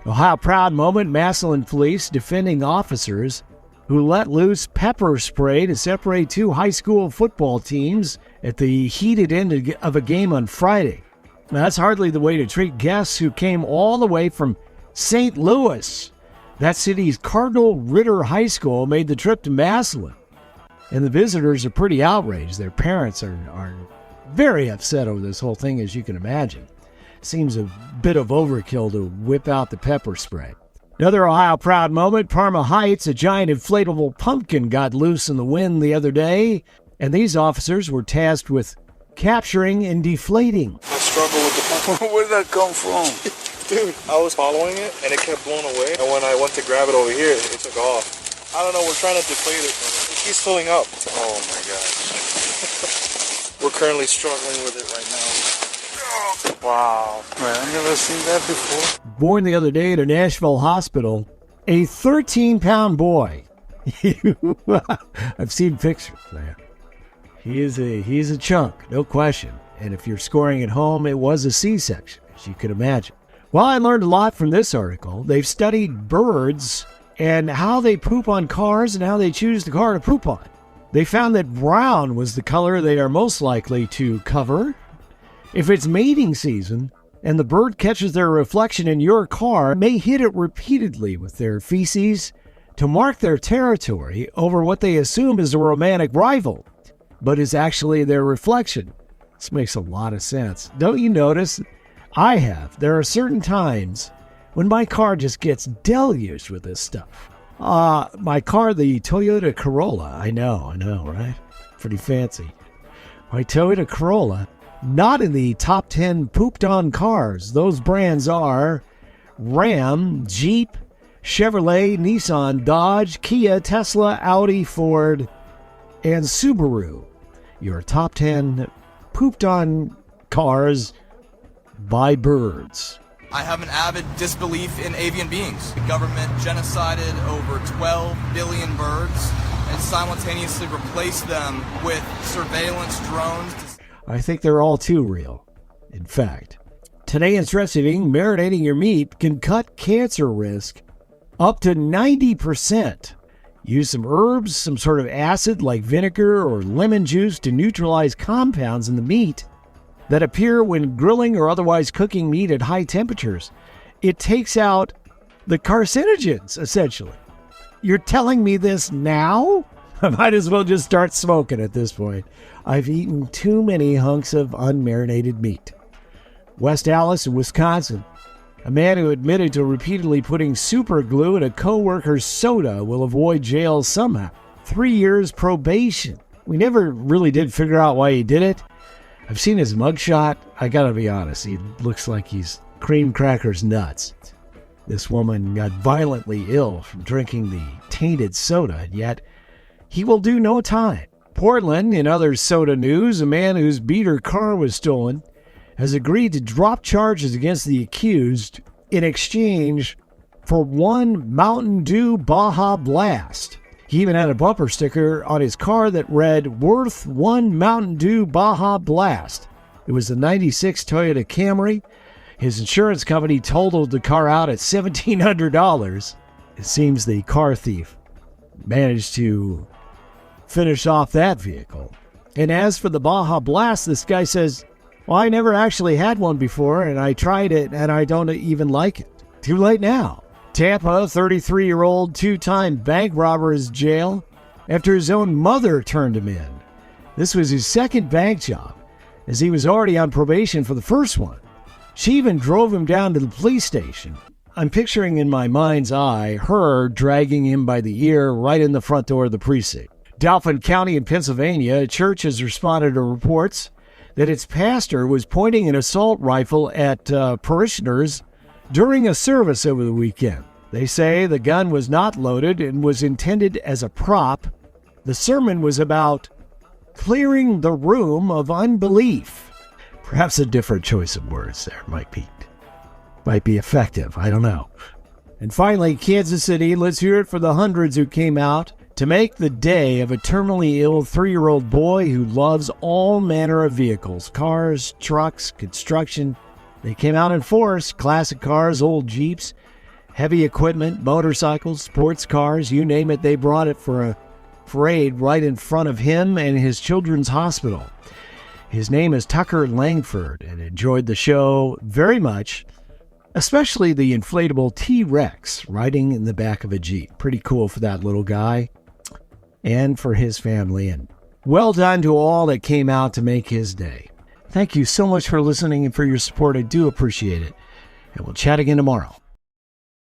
Ohio proud moment, Massillon police defending officers who let loose pepper spray to separate two high school football teams at the heated end of a game on Friday. Now, that's hardly the way to treat guests who came all the way from St. Louis. That city's Cardinal Ritter High School made the trip to Massillon. And the visitors are pretty outraged. Their parents are very upset over this whole thing, as you can imagine. Seems a bit of overkill to whip out the pepper spray. Another Ohio proud moment, Parma Heights, a giant inflatable pumpkin got loose in the wind the other day, and these officers were tasked with capturing and deflating. I struggle with the pumpkin. Where did that come from? Dude, I was following it, and it kept blowing away, and when I went to grab it over here, it took off. I don't know, we're trying to deflate it. It keeps filling up. Oh my gosh. We're currently struggling with it right now. Wow. Man, I've never seen that before. Born the other day at a Nashville hospital, a 13-pound boy. I've seen pictures, man. He's a chunk, no question. And if you're scoring at home, it was a C-section, as you could imagine. Well, I learned a lot from this article. They've studied birds and how they poop on cars and how they choose the car to poop on. They found that brown was the color they are most likely to cover. If it's mating season and the bird catches their reflection in your car, may hit it repeatedly with their feces to mark their territory over what they assume is a romantic rival, but is actually their reflection. This makes a lot of sense. Don't you notice? I have. There are certain times when my car just gets deluged with this stuff. My car, the Toyota Corolla, I know, right? Pretty fancy. My Toyota Corolla, not in the top 10 pooped on cars. Those brands are Ram, Jeep, Chevrolet, Nissan, Dodge, Kia, Tesla, Audi, Ford, and Subaru. Your top 10 pooped on cars by birds. I have an avid disbelief in avian beings. The government genocided over 12 billion birds and simultaneously replaced them with surveillance drones. I think they're all too real. In fact, today in stress eating, marinating your meat can cut cancer risk up to 90%. Use some herbs, some sort of acid like vinegar or lemon juice to neutralize compounds in the meat that appear when grilling or otherwise cooking meat at high temperatures. It takes out the carcinogens, essentially. You're telling me this now? I might as well just start smoking at this point. I've eaten too many hunks of unmarinated meat. West Allis in Wisconsin. A man who admitted to repeatedly putting super glue in a coworker's soda will avoid jail somehow. 3 years probation. We never really did figure out why he did it. I've seen his mugshot. I gotta be honest, he looks like he's cream crackers nuts. This woman got violently ill from drinking the tainted soda, and yet he will do no time. Portland, in other soda news, a man whose beater car was stolen has agreed to drop charges against the accused in exchange for one Mountain Dew Baja Blast. He even had a bumper sticker on his car that read, "Worth one Mountain Dew Baja Blast." It was a 96 Toyota Camry. His insurance company totaled the car out at $1,700. It seems the car thief managed to finish off that vehicle. And as for the Baja Blast, this guy says, "Well, I never actually had one before, and I tried it, and I don't even like it." Too late now. Tampa, 33-year-old two-time bank robber is jail after his own mother turned him in. This was his second bank job, as he was already on probation for the first one. She even drove him down to the police station. I'm picturing in my mind's eye her dragging him by the ear right in the front door of the precinct. Dauphin County in Pennsylvania, a church has responded to reports that its pastor was pointing an assault rifle at parishioners during a service over the weekend. They say the gun was not loaded and was intended as a prop. The sermon was about clearing the room of unbelief. Perhaps a different choice of words there might be effective. I don't know. And finally, Kansas City, let's hear it for the hundreds who came out to make the day of a terminally ill 3-year-old boy who loves all manner of vehicles, cars, trucks, construction. They came out in force, classic cars, old Jeeps, Heavy equipment, motorcycles, sports cars, you name it, they brought it for a parade right in front of him and his children's hospital. His name is Tucker Langford and enjoyed the show very much, especially the inflatable T-Rex riding in the back of a Jeep. Pretty cool for that little guy and for his family. And well done to all that came out to make his day. Thank you so much for listening and for your support. I do appreciate it. And we'll chat again tomorrow.